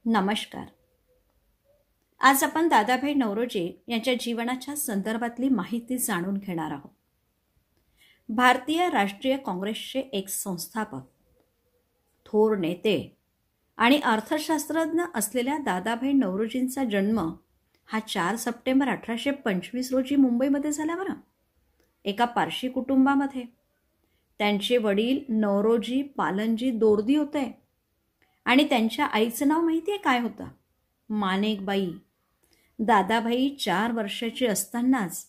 नमस्कार. आज आपण दादाभाई नौरोजी यांच्या जीवनाच्या संदर्भातली माहिती जाणून घेणार आहोत. भारतीय राष्ट्रीय काँग्रेसचे एक संस्थापक, थोर नेते आणि अर्थशास्त्रज्ञ असलेल्या दादाभाई नौरोजींचा जन्म हा 4 सप्टेंबर 1825 रोजी मुंबईमध्ये झाला बरं. एका पारशी कुटुंबामध्ये. त्यांचे वडील नौरोजी पालनजी दोर्दी होते आणि त्यांच्या आईचं नाव माहिती आहे काय होतं? माणिकबाई. दादाभाई 4 वर्षाचे असतानाच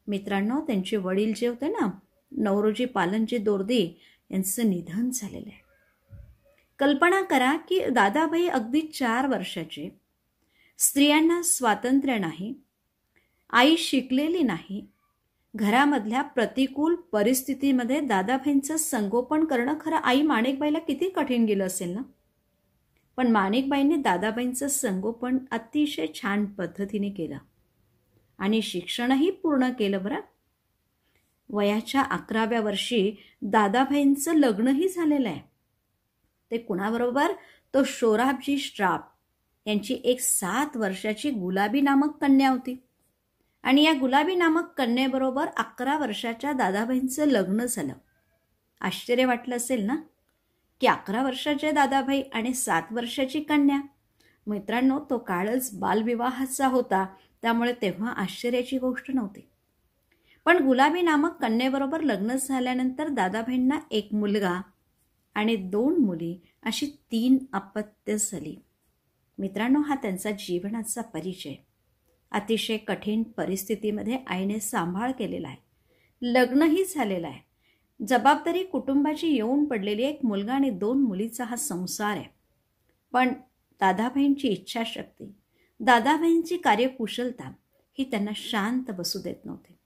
मित्रांनो त्यांचे वडील जे होते ना नौरोजी पालनजी दोर्दी यांचं निधन झालेलं आहे. कल्पना करा की दादाभाई अगदी 4 वर्षाचे, स्त्रियांना स्वातंत्र्य नाही, आई शिकलेली नाही, घरामधल्या प्रतिकूल परिस्थितीमध्ये दादाभाईंचं संगोपन करणं खरं आई माणिकबाईला किती कठीण गेलं असेल ना. पण माणिकबाईंनी दादाबाईंचं संगोपन अतिशय छान पद्धतीने केलं आणि शिक्षणही पूर्ण केलं बरं. वयाच्या 11व्या वर्षी दादाबाईंचं लग्नही झालेलं आहे. ते कुणाबरोबर? तो शोराबजी श्राफ यांची एक 7 वर्षाची गुलाबी नामक कन्या होती आणि या गुलाबी नामक कन्येबरोबर 11 वर्षाच्या दादाबाईंचं लग्न झालं. आश्चर्य वाटलं असेल ना की 11 वर्षाचे दादाभाई आणि 7 वर्षाची कन्या. मित्रांनो, तो काळच बालविवाहाचा होता, त्यामुळे तेव्हा आश्चर्याची गोष्ट नव्हती. पण गुलाबी नामक कन्येबरोबर लग्न झाल्यानंतर दादाभाईंना एक मुलगा आणि 2 मुली अशी 3 अपत्य झाली. मित्रांनो, हा त्यांचा जीवनाचा परिचय. अतिशय कठीण परिस्थितीमध्ये आईने सांभाळ केलेला आहे, लग्नही झालेलं आहे, जबाबदारी कुटुंबाची येऊन पडलेली एक मुलगा आणि 2 मुलीचा हा संसार आहे. पण दादाभाईंची इच्छाशक्ती, दादाभाईंची कार्यकुशलता ही त्यांना शांत बसू देत नव्हती.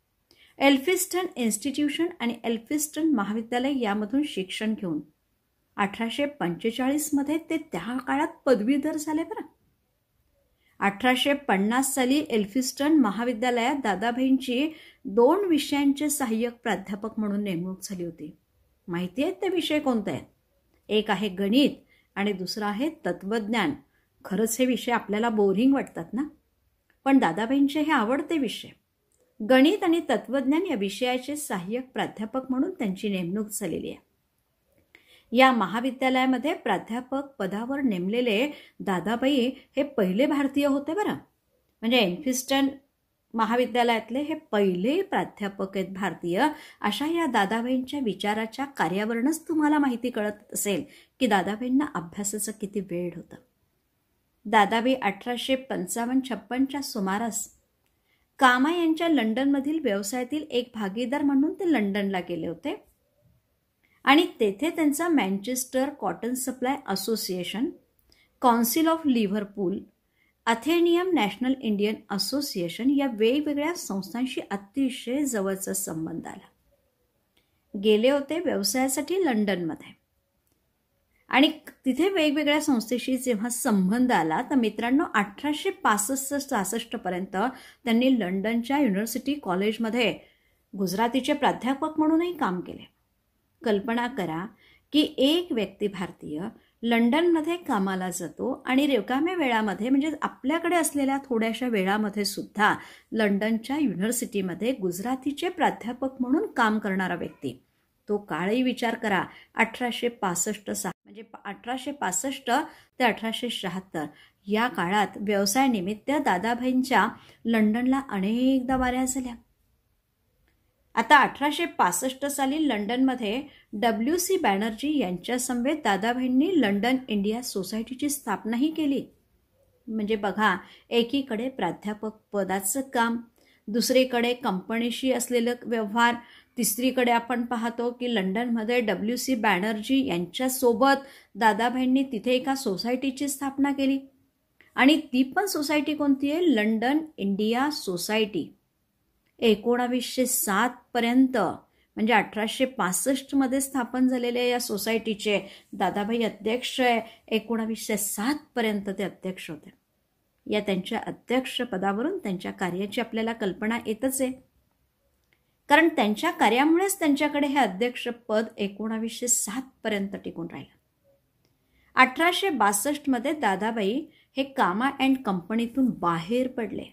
एल्फिस्टन इन्स्टिट्यूशन आणि एल्फिस्टन महाविद्यालय यामधून शिक्षण घेऊन 1845 मध्ये ते त्या काळात पदवीधर झाले बरं. 1850 साली एल्फिस्टन महाविद्यालयात दादाभाईंची 2 विषयांचे सहाय्यक प्राध्यापक म्हणून नेमणूक झाली होती. माहिती आहेत ते विषय कोणते आहेत? एक आहे गणित आणि दुसरा आहे तत्वज्ञान. खरंच हे विषय आपल्याला बोरिंग वाटतात ना, पण दादाभाईंचे हे आवडते विषय. गणित आणि तत्वज्ञान या विषयाचे सहाय्यक प्राध्यापक म्हणून त्यांची नेमणूक झालेली आहे. या महाविद्यालयामध्ये प्राध्यापक पदावर नेमलेले दादाभाई हे पहिले भारतीय होते बरं. म्हणजे एल्फिस्टन महाविद्यालयातले हे पहिले प्राध्यापक आहेत भारतीय. अशा या दादाभाईंच्या विचाराच्या कार्यावरूनच तुम्हाला माहिती कळत असेल की दादाभाईंना अभ्यासाचं किती वेळ होतं. दादाभाई 1855-56च्या सुमारास कामा यांच्या लंडनमधील व्यवसायातील एक भागीदार म्हणून ते लंडनला गेले होते आणि तेथे त्यांचा Manchester cotton supply association, council of Liverpool, Athenaeum national Indian association या वेगवेगळ्या संस्थांशी अतिशय जवळचा संबंध आला. गेले होते व्यवसायासाठी लंडनमध्ये आणि तिथे वेगवेगळ्या संस्थेशी जेव्हा संबंध आला तर मित्रांनो 1865-66 पर्यंत त्यांनी लंडनच्या युनिव्हर्सिटी कॉलेजमध्ये गुजरातीचे प्राध्यापक म्हणूनही काम केले. कल्पना करा की एक व्यक्ती भारतीय लंडनमध्ये कामाला जातो आणि रिकाम्या वेळामध्ये म्हणजे आपल्याकडे असलेल्या थोड्याशा वेळामध्ये सुद्धा लंडनच्या युनिव्हर्सिटीमध्ये गुजरातीचे प्राध्यापक म्हणून काम करणारा व्यक्ती. तो काळही विचार करा. 1865 म्हणजे 1865 ते 1876 या काळात व्यवसायानिमित्त दादाभाईंच्या लंडनला अनेकदा वाऱ्या झाल्या. आता 1865 साली लंडनमध्ये WC बॅनर्जी यांच्या समवेत दादाभाईंनी लंडन इंडिया सोसायटीची स्थापनाही केली. म्हणजे बघा, एकीकडे प्राध्यापक पदाचं काम, दुसरीकडे कंपनीशी असलेलं व्यवहार, तिसरीकडे आपण पाहतो की लंडनमध्ये WC बॅनर्जी यांच्यासोबत दादाभाईंनी तिथे एका सोसायटीची स्थापना केली आणि ती पण सोसायटी कोणती आहे? London India society. 1907 पर्यंत म्हणजे 1865 मध्ये स्थापन झालेल्या या सोसायटीचे दादाभाई अध्यक्ष आहे. 1907 पर्यंत ते अध्यक्ष होते. या त्यांच्या अध्यक्षपदावरून त्यांच्या कार्याची आपल्याला कल्पना येतच आहे, कारण त्यांच्या कार्यामुळेच त्यांच्याकडे हे अध्यक्षपद 1907 पर्यंत टिकून राहिलं. 1862 दादाबाई हे कामा अँड कंपनीतून बाहेर पडले.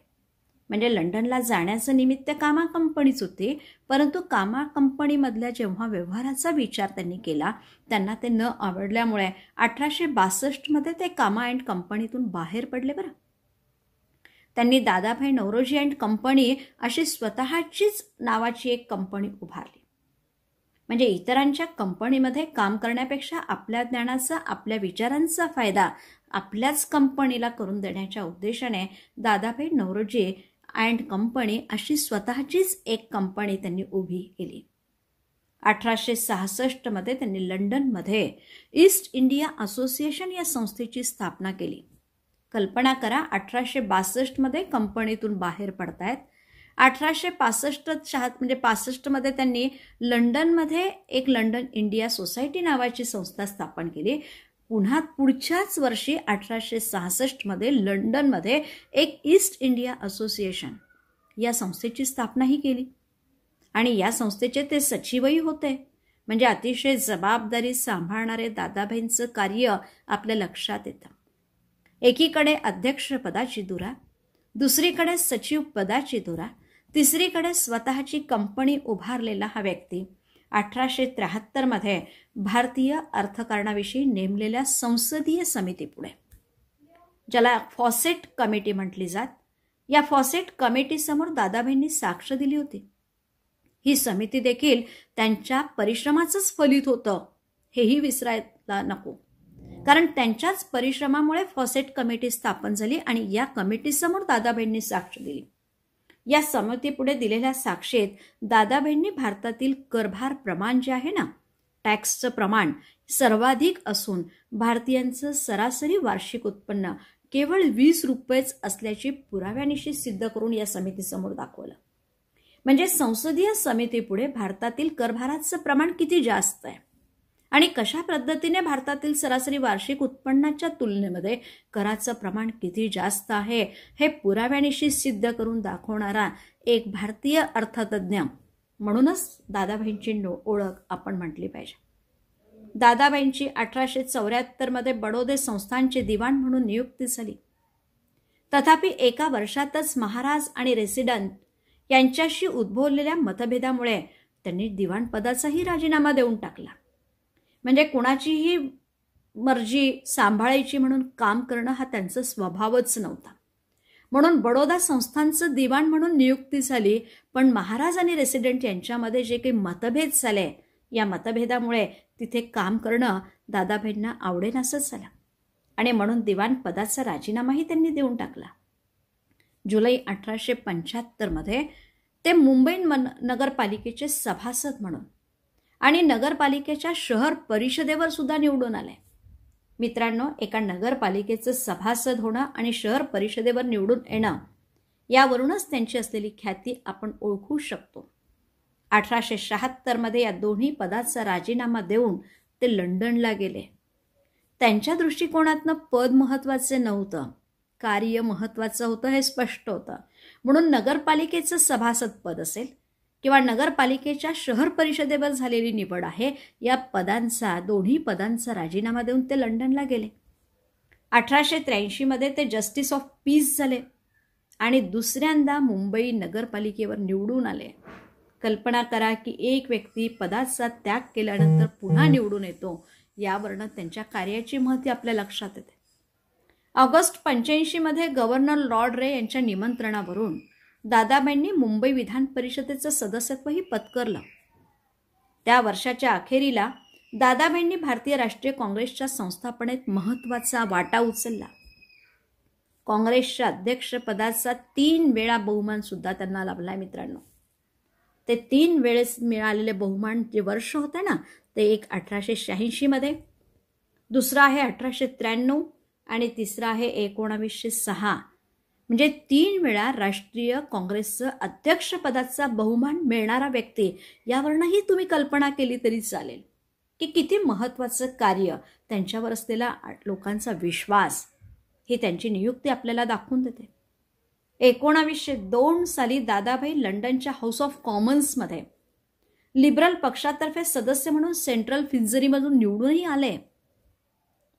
म्हणजे लंडनला जाण्याचं निमित्त कामा कंपनीच होती, परंतु कामा कंपनीमधल्या जेव्हा व्यवहाराचा विचार त्यांनी केला त्यांना ते न आवडल्यामुळे 1862 ते कामा अँड कंपनीतून बाहेर पडले. बरं, त्यांनी दादाभाई नौरोजी अँड कंपनी अशी स्वतःचीच नावाची एक कंपनी उभारली. म्हणजे इतरांच्या कंपनीमध्ये काम करण्यापेक्षा आपल्या ज्ञानाचा, आपल्या विचारांचा फायदा आपल्याच कंपनीला करून देण्याच्या उद्देशाने दादाभाई नौरोजी अँड कंपनी अशी स्वतःचीच एक कंपनी त्यांनी उभी केली. 1866 त्यांनी लंडनमध्ये ईस्ट इंडिया असोसिएशन या संस्थेची स्थापना केली. कल्पना करा, 1862 कंपनीतून बाहेर पडतायत. 1865 त्यांनी लंडनमध्ये एक लंडन इंडिया सोसायटी नावाची संस्था स्थापन केली. पुन्हा पुढच्याच वर्षी 1866 लंडनमध्ये एक ईस्ट इंडिया असोसिएशन या संस्थेची स्थापनाही केली आणि या संस्थेचे ते सचिवही होते. म्हणजे अतिशय जबाबदारी सांभाळणारे दादाभाईंचं कार्य आपल्या लक्षात येतं. एकीकडे अध्यक्षपदाची धुरा, दुसरीकडे सचिव पदाची धुरा, तिसरीकडे स्वतःची कंपनी उभारलेला हा व्यक्ती 1873 भारतीय अर्थकारणाविषयी नेमलेल्या संसदीय समितीपुढे, ज्याला फॉसेट कमिटी म्हटली जात, या फॉसेट कमिटीसमोर दादाभाईंनी साक्ष दिली होती. ही समिती देखील त्यांच्या परिश्रमाचंच फलित होतं, हेही विसरायला नको. कारण त्यांच्याच परिश्रमामुळे फॉसेट कमिटी स्थापन झाली आणि या कमिटीसमोर दादाभाईंनी साक्ष दिली. या समितीपुढे दिलेल्या साक्षीत दादाभाईंनी भारतातील करभार प्रमाण जे आहे ना, टॅक्सचं प्रमाण सर्वाधिक असून भारतीयांचं सरासरी वार्षिक उत्पन्न केवळ 20 रुपयेच असल्याची पुराव्यानिशी सिद्ध करून या समितीसमोर दाखवलं. म्हणजे संसदीय समितीपुढे भारतातील करभाराचं प्रमाण किती जास्त आहे आणि कशा पद्धतीने भारतातील सरासरी वार्षिक उत्पन्नाच्या तुलनेमध्ये कराचं प्रमाण किती जास्त आहे हे पुराव्यानिशी सिद्ध करून दाखवणारा एक भारतीय अर्थतज्ज्ञ म्हणूनच दादाभाईंची ओळख आपण म्हटली पाहिजे. दादाभाईंची 1874 बडोदे संस्थानचे दिवाण म्हणून नियुक्ती झाली. तथापि एका वर्षातच महाराज आणि रेसिडेंट यांच्याशी उद्भवलेल्या मतभेदामुळे त्यांनी दिवाण पदाचाही राजीनामा देऊन टाकला. म्हणजे कुणाचीही मर्जी सांभाळायची म्हणून काम करणं हा त्यांचा स्वभावच नव्हता. म्हणून बडोदा संस्थानचं दिवाण म्हणून नियुक्ती झाली, पण महाराज आणि रेसिडेंट यांच्यामध्ये जे काही मतभेद झाले, या मतभेदामुळे तिथे काम करणं दादाभाईंना आवडेनासंच झालं आणि म्हणून दिवाण पदाचा राजीनामाही त्यांनी देऊन टाकला. जुलै 1875 ते मुंबई नगरपालिकेचे सभासद म्हणून आणि नगरपालिकेच्या शहर परिषदेवर सुद्धा निवडून आले. मित्रांनो, एका नगरपालिकेचं सभासद होणं आणि शहर परिषदेवर निवडून येणं यावरूनच त्यांची असलेली ख्याती आपण ओळखू शकतो. 1876 या दोन्ही पदाचा राजीनामा देऊन ते लंडनला गेले. त्यांच्या दृष्टिकोनातनं पद महत्त्वाचे नव्हतं, कार्य महत्त्वाचं होतं हे स्पष्ट होतं. म्हणून नगरपालिकेचं सभासद पद असेल किंवा नगरपालिकेच्या शहर परिषदेवर झालेली निवड आहे, या पदांचा, दोन्ही पदांचा राजीनामा देऊन ते लंडनला गेले. 1883 ते जस्टिस ऑफ पीस झाले आणि दुसऱ्यांदा मुंबई नगरपालिकेवर निवडून आले. कल्पना करा की एक व्यक्ती पदाचा त्याग केल्यानंतर पुन्हा निवडून येतो, यावरनं त्यांच्या कार्याची महती आपल्या लक्षात येते. ऑगस्ट 85 गव्हर्नर लॉर्ड रे यांच्या निमंत्रणावरून दादाभाईंनी मुंबई विधान परिषदेचं सदस्यत्वही पत्करलं. त्या वर्षाच्या अखेरीला दादाभाईंनी भारतीय राष्ट्रीय काँग्रेसच्या संस्थापनेत महत्त्वाचा वाटा उचलला. काँग्रेसच्या अध्यक्षपदाचा 3 वेळा बहुमान सुद्धा त्यांना लाभलाय. मित्रांनो, ते 3 वेळेस मिळालेले बहुमान जे वर्ष होते ना, ते एक 1886, दुसरं आहे 1893 आणि तिसरं आहे 1906. म्हणजे 3 वेळा राष्ट्रीय काँग्रेसचं अध्यक्षपदाचा बहुमान मिळणारा व्यक्ती, यावरनंही तुम्ही कल्पना केली तरी चालेल की किती महत्त्वाचं कार्य, त्यांच्यावर असलेला लोकांचा विश्वास, ही त्यांची नियुक्ती आपल्याला दाखवून देते. 1902 साली दादाभाई लंडनच्या हाऊस ऑफ कॉमन्समध्ये लिबरल पक्षातर्फे सदस्य म्हणून सेंट्रल फिन्झरीमधून निवडूनही आले.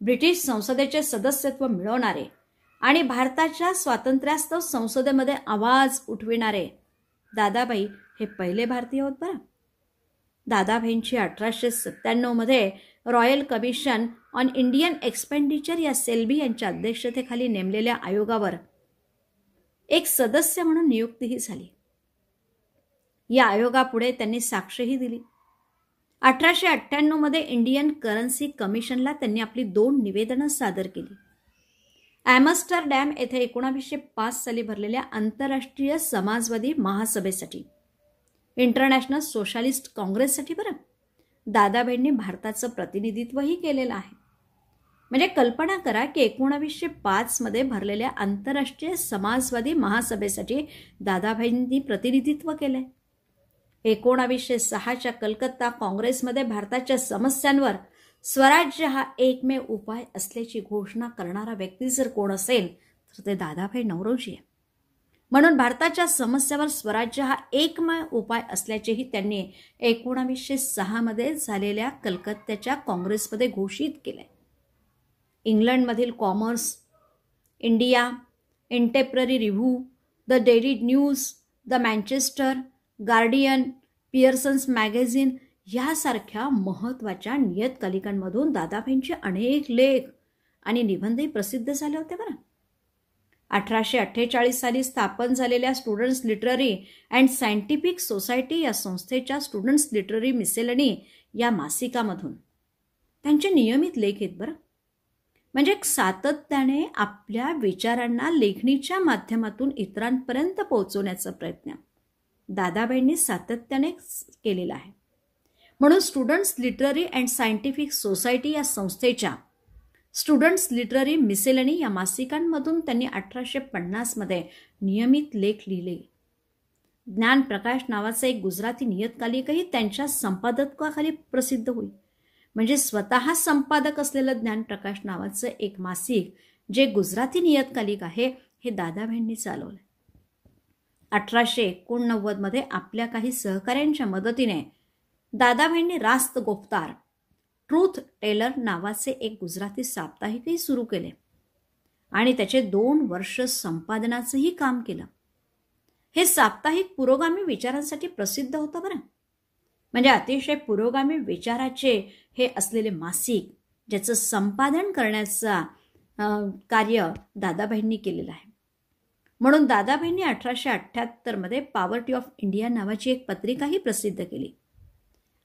ब्रिटिश संसदेचे सदस्यत्व मिळवणारे आणि भारताच्या स्वातंत्र्यास्तव संसदेमध्ये आवाज उठविणारे दादाभाई हे पहिले भारतीय होत बरं. दादाभाईंची 1897 royal commission on Indian expenditure या सेल्बी यांच्या अध्यक्षतेखाली नेमलेल्या आयोगावर एक सदस्य म्हणून नियुक्तीही झाली. या आयोगापुढे त्यांनी साक्षही दिली. 1898 इंडियन करन्सी कमिशनला त्यांनी आपली 2 निवेदनं सादर केली. ॲम्स्टरडॅम येथे 1905 साली भरलेल्या आंतरराष्ट्रीय समाजवादी महासभेसाठी, इंटरनॅशनल सोशलिस्ट काँग्रेससाठी बरं दादाभाईंनी भारताचं प्रतिनिधित्वही केलेलं आहे. म्हणजे कल्पना करा की 1905 भरलेल्या आंतरराष्ट्रीय समाजवादी महासभेसाठी दादाभाईंनी प्रतिनिधित्व केलंय. 1906च्या कलकत्ता काँग्रेसमध्ये भारताच्या समस्यांवर स्वराज्य हा एकमेव उपाय असल्याची घोषणा करणारा व्यक्ती जर कोण असेल तर ते दादाभाई नौरोजी आहे. म्हणून भारताच्या समस्यावर स्वराज्य हा एकमेव उपाय असल्याचेही त्यांनी 1906 झालेल्या कलकत्त्याच्या काँग्रेसमध्ये घोषित केलंय. इंग्लंडमधील commerce, India, contemporary review, the daily news, the Manchester, Guardian, Pearson's magazine यासारख्या महत्त्वाच्या नियतकालिकांमधून दादाभाईंचे अनेक लेख आणि निबंधही प्रसिद्ध झाले होते बरं. 1848 साली स्थापन झालेल्या students literary and scientific society या संस्थेच्या स्टुडंट्स लिटररी मिसेलनी या मासिकामधून त्यांचे नियमित लेख आहेत बरं. म्हणजे सातत्याने आपल्या विचारांना लेखणीच्या माध्यमातून इतरांपर्यंत पोहोचवण्याचा प्रयत्न दादाभाईंनी सातत्याने केलेला आहे. म्हणून students literary and scientific society या संस्थेच्या स्टुडंट्स लिटररी मिसेलनी या मासिकांमधून त्यांनी 1850 नियमित लेख लिहिले. ज्ञानप्रकाश नावाचे एक गुजराती नियतकालिकही त्यांच्या संपादकाखाली प्रसिद्ध होईल. म्हणजे स्वतः संपादक असलेलं ज्ञानप्रकाश नावाचं एक मासिक जे गुजराती नियतकालिक आहे हे दादाभाईंनी चालवलं. 1889 आपल्या काही सहकाऱ्यांच्या मदतीने दादाभाईंनी रास्त गुफ्तार, ट्रूथ टेलर नावाचे एक गुजराती साप्ताहिकही सुरू केले आणि त्याचे 2 वर्ष संपादनाचंही काम केलं. हे साप्ताहिक पुरोगामी विचारांसाठी प्रसिद्ध होतं बरं. म्हणजे अतिशय पुरोगामी विचाराचे हे असलेले मासिक ज्याचं संपादन करण्याचा कार्य दादाभाईंनी केलेलं आहे. म्हणून दादाभाईंनी 1878 पॉवर्टी ऑफ इंडिया नावाची एक पत्रिकाही प्रसिद्ध केली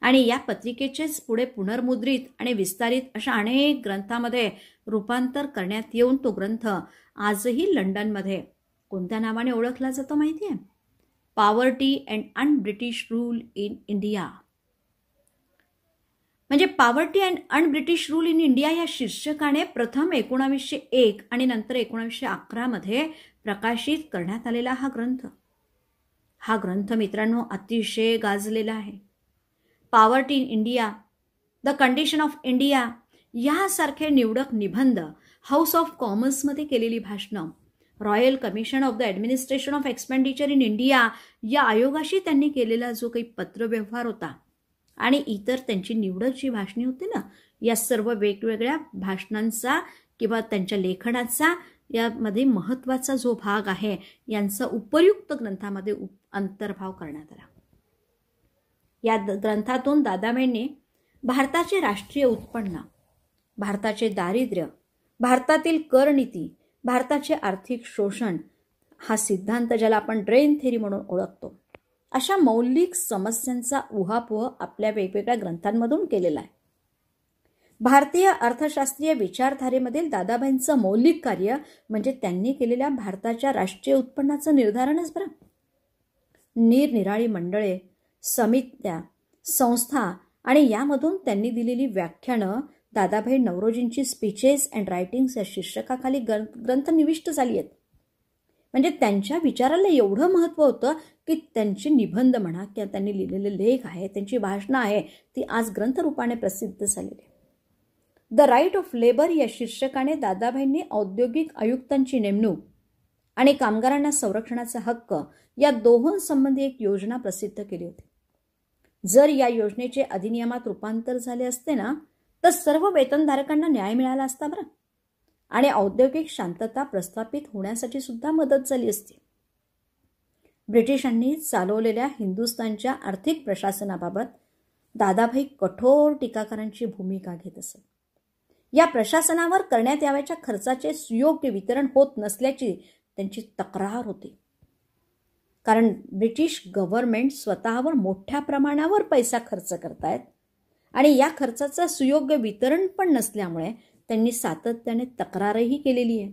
आणि या पत्रिकेचेच पुढे पुनर्मुद्रित आणि विस्तारित अशा अनेक ग्रंथामध्ये रूपांतर करण्यात येऊन तो ग्रंथ आजही लंडनमध्ये कोणत्या नावाने ओळखला जातो माहिती आहे? Poverty and unBritish rule in India. म्हणजे poverty and unBritish rule in India या शीर्षकाने प्रथम 1901 आणि नंतर 1911 प्रकाशित करण्यात आलेला हा ग्रंथ मित्रांनो अतिशय गाजलेला आहे. Poverty in India, the condition of India यासारखे निवडक निबंध, हाऊस ऑफ कॉमन्समध्ये केलेली भाषणं, royal commission of the administration of expenditure in India या आयोगाशी त्यांनी केलेला जो काही पत्रव्यवहार होता आणि इतर त्यांची निवडक जी भाषणे होती ना, या सर्व वेगवेगळ्या भाषणांचा किंवा त्यांच्या लेखनाचा यामध्ये महत्त्वाचा जो भाग आहे यांचा उपयुक्त ग्रंथामध्ये अंतर्भाव करण्यात आला. या ग्रंथातून दादाभाईंनी भारताचे राष्ट्रीय उत्पन्न, भारताचे दारिद्र्य, भारतातील करनीती, भारताचे आर्थिक शोषण हा सिद्धांत ज्याला आपण ड्रेन थेरी म्हणून ओळखतो अशा मौलिक समस्यांचा उहापोह आपल्या वेगवेगळ्या ग्रंथांमधून केलेला आहे. भारतीय अर्थशास्त्रीय विचारधारेमधील दादाभाईंचं मौलिक कार्य म्हणजे त्यांनी केलेल्या भारताच्या राष्ट्रीय उत्पन्नाचं निर्धारणच बरं. निरनिराळी मंडळे, समित्या, संस्था आणि यामधून त्यांनी दिलेली व्याख्यानं दादाभाई नौरोजींची स्पीचेस अँड रायटिंग्स या शीर्षकाखाली ग्रंथ निविष्ट झाली आहेत. म्हणजे त्यांच्या विचाराला एवढं महत्त्व होतं की त्यांचे निबंध म्हणा किंवा त्यांनी लिहिलेले लेख आहे, त्यांची भाषणं आहे ती आज ग्रंथरूपाने प्रसिद्ध झालेली. द राईट ऑफ लेबर या शीर्षकाने दादाभाईंनी औद्योगिक आयुक्तांची नेमणूक आणि कामगारांना संरक्षणाचा हक्क या दोहोंसंबंधी एक योजना प्रसिद्ध केली होती. जर या योजनेचे अधिनियमात रूपांतर झाले असते ना तर सर्व वेतनधारकांना न्याय मिळाला असता बरं, आणि औद्योगिक शांतता प्रस्थापित होण्यासाठी सुद्धा मदत झाली असती. ब्रिटिशांनी चालवलेल्या हिंदुस्थानच्या आर्थिक प्रशासनाबाबत दादाभाई कठोर टीकाकारांची भूमिका घेत असत. या प्रशासनावर करण्यात यावयाच्या खर्चाचे सुयोग्य वितरण होत नसल्याची त्यांची तक्रार होती. कारण ब्रिटिश गव्हर्नमेंट स्वतःवर मोठ्या प्रमाणावर पैसा खर्च करतायत आणि या खर्चाचं सुयोग्य वितरण पण नसल्यामुळे त्यांनी सातत्याने तक्रारही केलेली आहे.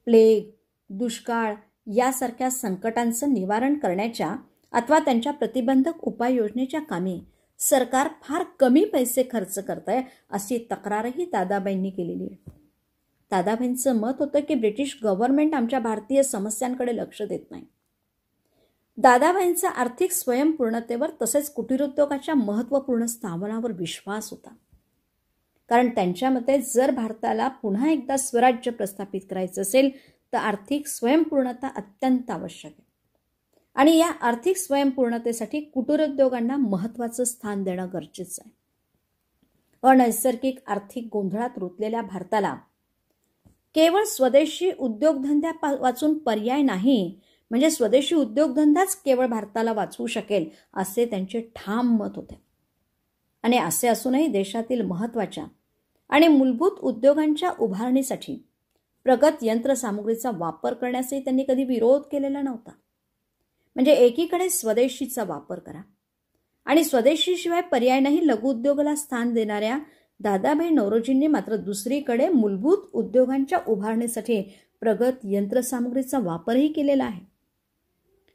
प्लेग, दुष्काळ यासारख्या संकटांचं निवारण करण्याच्या अथवा त्यांच्या प्रतिबंधक उपाययोजनेच्या कामी सरकार फार कमी पैसे खर्च करत आहे अशी तक्रारही दादाबाईंनी केलेली आहे. दादाबाईंचं मत होतं की ब्रिटिश गव्हर्नमेंट आमच्या भारतीय समस्यांकडे लक्ष देत नाही. दादाबाईंचा आर्थिक स्वयंपूर्णतेवर तसेच कुटीरोद्योगाच्या महत्त्वपूर्ण स्थापनावर विश्वास होता. कारण त्यांच्या मते जर भारताला पुन्हा एकदा स्वराज्य प्रस्थापित करायचं असेल तर आर्थिक स्वयंपूर्णता अत्यंत आवश्यक आहे. आणि या आर्थिक स्वयंपूर्णतेसाठी कुटीरोद्योगांना महत्त्वाचं स्थान देणं गरजेचं आहे. अनैसर्गिक आर्थिक गोंधळात रुतलेल्या भारताला केवळ स्वदेशी उद्योगधंद्या वाचून पर्याय नाही, म्हणजे स्वदेशी उद्योगधंदाच केवळ भारताला वाचवू शकेल असे त्यांचे ठाम मत होते. आणि असे असूनही देशातील महत्त्वाच्या आणि मूलभूत उद्योगांच्या उभारणीसाठी प्रगत यंत्रसामुग्रीचा वापर करण्यासही त्यांनी कधी विरोध केलेला नव्हता. म्हणजे एकीकडे स्वदेशीचा वापर करा आणि स्वदेशीशिवाय पर्याय नाही लघुउद्योगाला स्थान देणाऱ्या दादाभाई नौरोजींनी मात्र दुसरीकडे मूलभूत उद्योगांच्या उभारणीसाठी प्रगत यंत्रसामुग्रीचा वापरही केलेला आहे.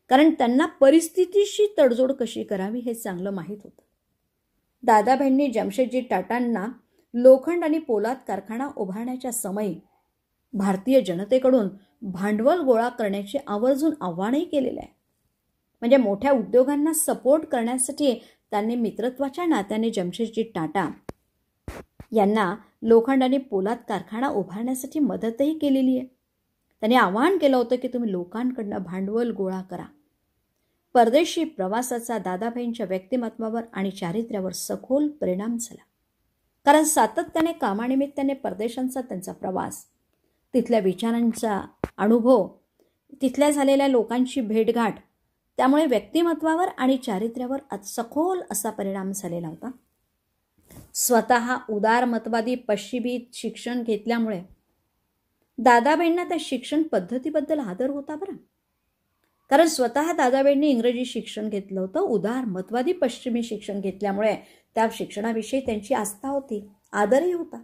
कारण त्यांना परिस्थितीशी तडजोड कशी करावी हे चांगलं माहीत होतं. दादाभाईंनी जमशेदजी टाटांना लोखंड आणि पोलाद कारखाना उभारण्याच्या समयी भारतीय जनतेकडून भांडवल गोळा करण्याचे आवर्जून आव्हानही केलेले आहे. म्हणजे मोठ्या उद्योगांना सपोर्ट करण्यासाठी त्यांनी मित्रत्वाच्या नात्याने जमशेदजी टाटा यांना लोखंड आणि पोलाद कारखाना उभारण्यासाठी मदतही केलेली आहे. त्यांनी आवाहन केलं होतं की तुम्ही लोकांकडनं भांडवल गोळा करा. परदेशी प्रवासाचा दादाभाईंच्या व्यक्तिमत्वावर आणि चारित्र्यावर सखोल परिणाम झाला. कारण सातत्याने कामानिमित्ताने परदेशांचा त्यांचा प्रवास, तिथल्या विचारांचा अनुभव, तिथल्या झालेल्या लोकांची भेटगाठ, त्यामुळे व्यक्तिमत्वावर आणि चारित्र्यावर सखोल असा परिणाम झालेला होता. स्वतः उदारमतवादी पश्चिमी शिक्षण घेतल्यामुळे दादाबाईंना त्या शिक्षण पद्धतीबद्दल आदर होता बरं. कारण स्वतः दादाबाईंनी इंग्रजी शिक्षण घेतलं होतं. उदारमतवादी पश्चिमी शिक्षण घेतल्यामुळे त्या शिक्षणाविषयी त्यांची आस्था होती, आदरही होता.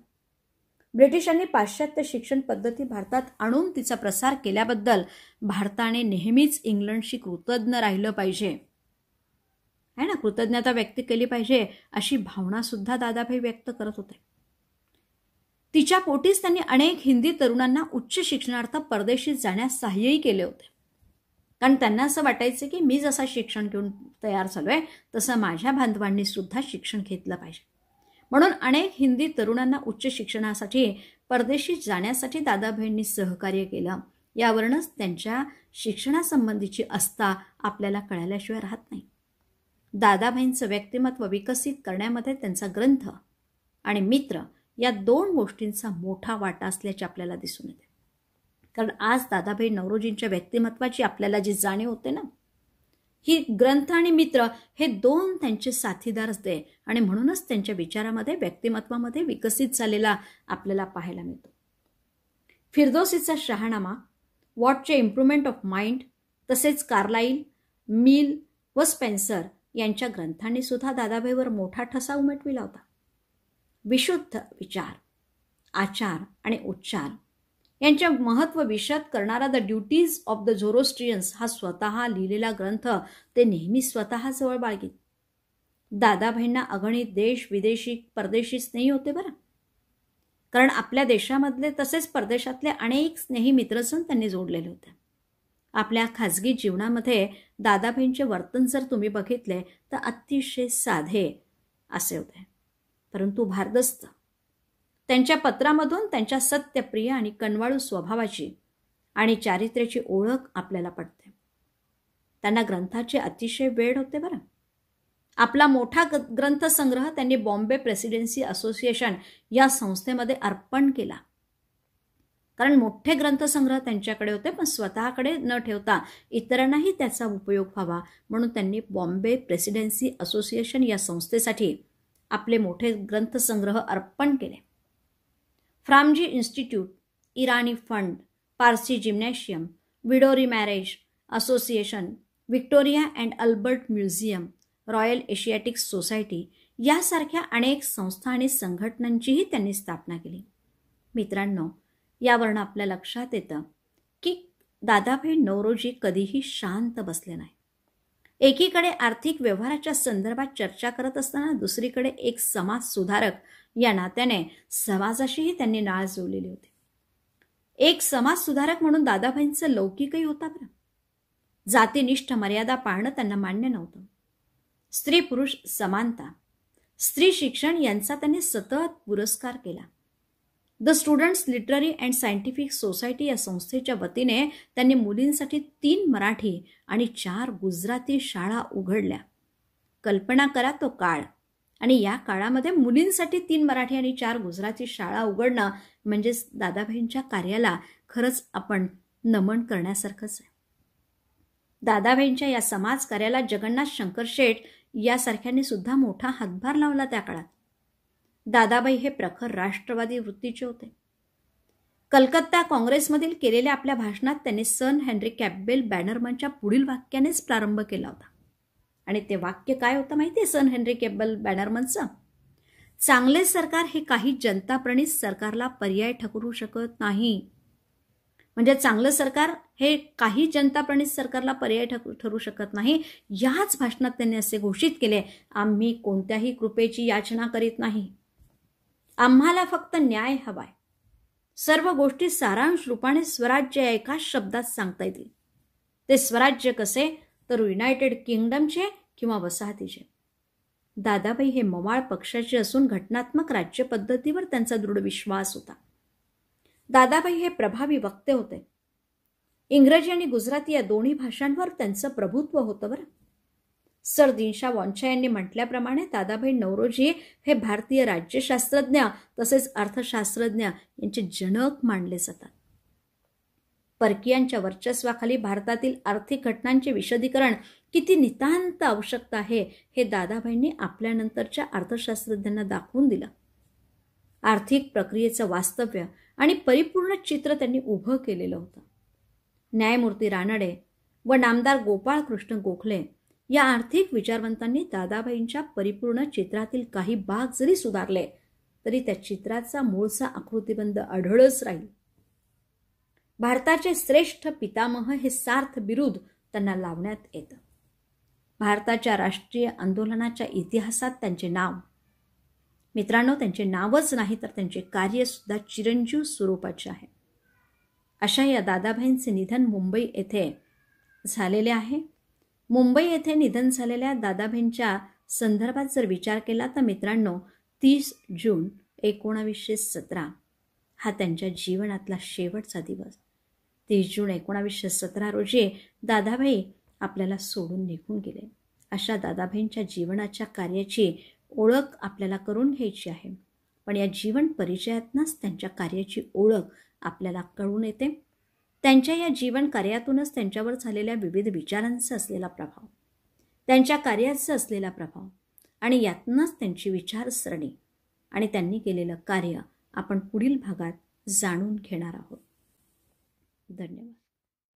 ब्रिटिशांनी पाश्चात्य शिक्षण पद्धती भारतात आणून तिचा प्रसार केल्याबद्दल भारताने नेहमीच इंग्लंडशी कृतज्ञ राहिलं पाहिजे, आहे ना, कृतज्ञता व्यक्त केली पाहिजे अशी भावना सुद्धा दादाभाई व्यक्त करत होते. तिच्या पोटीच त्यांनी अनेक हिंदी तरुणांना उच्च शिक्षणार्थ परदेशी जाण्यास सहाय्यही केले होते. कारण त्यांना असं वाटायचं की मी जसा शिक्षण घेऊन तयार झालोय तसं माझ्या बांधवांनी सुद्धा शिक्षण घेतलं पाहिजे. म्हणून अनेक हिंदी तरुणांना उच्च शिक्षणासाठी परदेशी जाण्यासाठी दादाभाईंनी सहकार्य केलं. यावरूनच त्यांच्या शिक्षणासंबंधीची आस्था आपल्याला कळाल्याशिवाय राहत नाही. दादाभाईंचं व्यक्तिमत्व विकसित करण्यामध्ये त्यांचा ग्रंथ आणि मित्र या दोन गोष्टींचा मोठा वाटा असल्याचे आपल्याला दिसून येते. कारण आज दादाभाई नौरोजींच्या व्यक्तिमत्वाची आपल्याला जी जाणीव होते ना, ही ग्रंथ आणि मित्र हे दोन त्यांचे साथीदार असते आणि म्हणूनच त्यांच्या विचारामध्ये, व्यक्तिमत्वामध्ये विकसित झालेला आपल्याला पाहायला मिळतो. फिरदौसीचा शहानामा, वॉटचे इम्प्रुव्हमेंट ऑफ माइंड, तसेच कार्लाइल, मिल व स्पेन्सर यांच्या ग्रंथांनी सुद्धा दादाभाईवर मोठा ठसा उमटविला होता. विशुद्ध विचार, आचार आणि उच्चार यांचे महत्त्व विशद करणारा द ड्युटीज ऑफ द झोरोस्ट्रियन्स हा स्वतः लिहिलेला ग्रंथ ते नेहमी स्वतः जवळ बाळगीत. दादाभाईंना अगणित देश विदेशी परदेशी स्नेही होते बरं. कारण आपल्या देशामधले तसेच परदेशातले अनेक स्नेही मित्रसण त्यांनी जोडलेले होते. आपल्या खाजगी जीवनामध्ये दादाभाईंचे वर्तन जर तुम्ही बघितले तर अतिशय साधे असे होते, परंतु भारदस्त. त्यांच्या पत्रामधून त्यांच्या सत्यप्रिय आणि कनवाळू स्वभावाची आणि चारित्र्याची ओळख आपल्याला पडते. त्यांना ग्रंथाचे अतिशय वेड होते बरं. आपला मोठा ग्रंथसंग्रह त्यांनी बॉम्बे प्रेसिडेन्सी असोसिएशन या संस्थेमध्ये अर्पण केला. कारण मोठे ग्रंथसंग्रह त्यांच्याकडे होते, पण स्वतःकडे न ठेवता इतरांनाही त्याचा उपयोग व्हावा म्हणून त्यांनी बॉम्बे प्रेसिडेन्सी असोसिएशन या संस्थेसाठी आपले मोठे ग्रंथसंग्रह अर्पण केले. Framji institute, Irani fund, Parsi gymnasium, widow remarriage association, Victoria and Albert museum, royal Asiatic society यासारख्या अनेक संस्था आणि संघटनांचीही त्यांनी स्थापना केली. मित्रांनो, यावरून आपल्या लक्षात येतं की दादाभाई नौरोजी कधीही शांत बसले नाही. एकीकडे आर्थिक व्यवहाराच्या संदर्भात चर्चा करत असताना दुसरीकडे एक समाज सुधारक या नात्याने समाजाशीही त्यांनी नाळ जुळलेली होती. एक समाज सुधारक म्हणून दादाभाईंचं लौकिकही होता बरं. जातीनिष्ठ मर्यादा पाळणं त्यांना मान्य नव्हतं. स्त्री पुरुष समानता, स्त्री शिक्षण यांचा त्यांनी सतत पुरस्कार केला. The students literary and scientific society या संस्थेच्या वतीने त्यांनी मुलींसाठी 3 मराठी आणि 4 गुजराती शाळा उघडल्या. कल्पना करा तो काळ, आणि या काळामध्ये मुलींसाठी 3 मराठी आणि 4 गुजराती शाळा उघडणं म्हणजे दादाभाईंच्या कार्याला खरंच आपण नमन करण्यासारखंच आहे. दादाभाईंच्या या समाज कार्याला जगन्नाथ शंकर शेठ यासारख्यांनी सुद्धा मोठा हातभार लावला. त्या काळात दादाबाई हे प्रखर राष्ट्रवादी वृत्तीचे होते. कलकत्ता काँग्रेसमधील केलेल्या आपल्या भाषणात त्यांनी सन हेनरी कॅम्पबेल बॅनरमनच्या पुढील वाक्यानेच प्रारंभ केला होता. आणि ते वाक्य काय होतं माहिती आहे सन हेनरी कॅम्पबेल बॅनरमनचं? चांगले सरकार हे काही जनताप्रणित सरकारला पर्याय ठरू शकत नाही. म्हणजे चांगलं सरकार हे काही जनताप्रणित सरकारला पर्याय ठरू शकत नाही. याच भाषणात त्यांनी असे घोषित केले, आम्ही कोणत्याही कृपेची याचना करीत नाही. आम्हाला फक्त न्याय हवाय. सर्व गोष्टी सारांश रूपाने स्वराज्य या एकाच शब्दात सांगता येतील. ते स्वराज्य कसे, तर युनायटेड किंगडमचे किंवा वसाहतीचे. दादाबाई हे मवाळ पक्षाचे असून घटनात्मक राज्य पद्धतीवर त्यांचा दृढ विश्वास होता. दादाबाई हे प्रभावी वक्ते होते. इंग्रजी आणि गुजराती या दोन्ही भाषांवर त्यांचं प्रभुत्व होतं बरं. सर दिनशा वॉन्चा यांनी म्हटल्याप्रमाणे दादाभाई नौरोजी हे भारतीय राज्यशास्त्रज्ञ तसेच अर्थशास्त्रज्ञ यांचे जनक मानले जातात. परकीयांच्या वर्चस्वाखाली भारतातील आर्थिक घटनांचे विशदीकरण किती नितांत आवश्यक आहे हे दादाभाईंनी आपल्यानंतरच्या अर्थशास्त्रज्ञांना दाखवून दिलं. आर्थिक प्रक्रियेचं वास्तव्य आणि परिपूर्ण चित्र त्यांनी उभं केलेलं होतं. न्यायमूर्ती रानडे व नामदार गोपाळकृष्ण गोखले या आर्थिक विचारवंतांनी दादाभाईंच्या परिपूर्ण चित्रातील काही भाग जरी सुधारले तरी त्या चित्राचा मूळचा आकृतिबंध आढळच राहील. भारताचे श्रेष्ठ पितामह हे सार्थ बिरुद त्यांना लावण्यात येतं. भारताच्या राष्ट्रीय आंदोलनाच्या इतिहासात त्यांचे नाव, मित्रांनो, त्यांचे नावच नाही तर त्यांचे कार्य सुद्धा चिरंजीव स्वरूपाचे आहे. अशा या दादाभाईंचे निधन मुंबई येथे झालेले आहे. मुंबई येथे निधन झालेल्या दादाभाईंच्या संदर्भात जर विचार केला तर मित्रांनो 30 जून 1917 हा त्यांच्या जीवनातला शेवटचा दिवस. 30 जून 1917 रोजी दादाभाई आपल्याला सोडून निघून गेले. अशा दादाभाईंच्या जीवनाच्या कार्याची ओळख आपल्याला करून घ्यायची आहे. पण या जीवन परिचयातूनच त्यांच्या कार्याची ओळख आपल्याला कळून येते. त्यांच्या या जीवन कार्यातूनच त्यांच्यावर झालेल्या विविध विचारांचा असलेला प्रभाव, त्यांच्या कार्याचा असलेला प्रभाव आणि यातूनच त्यांची विचारसरणी आणि त्यांनी केलेलं कार्य आपण पुढील भागात जाणून घेणार आहोत. धन्यवाद.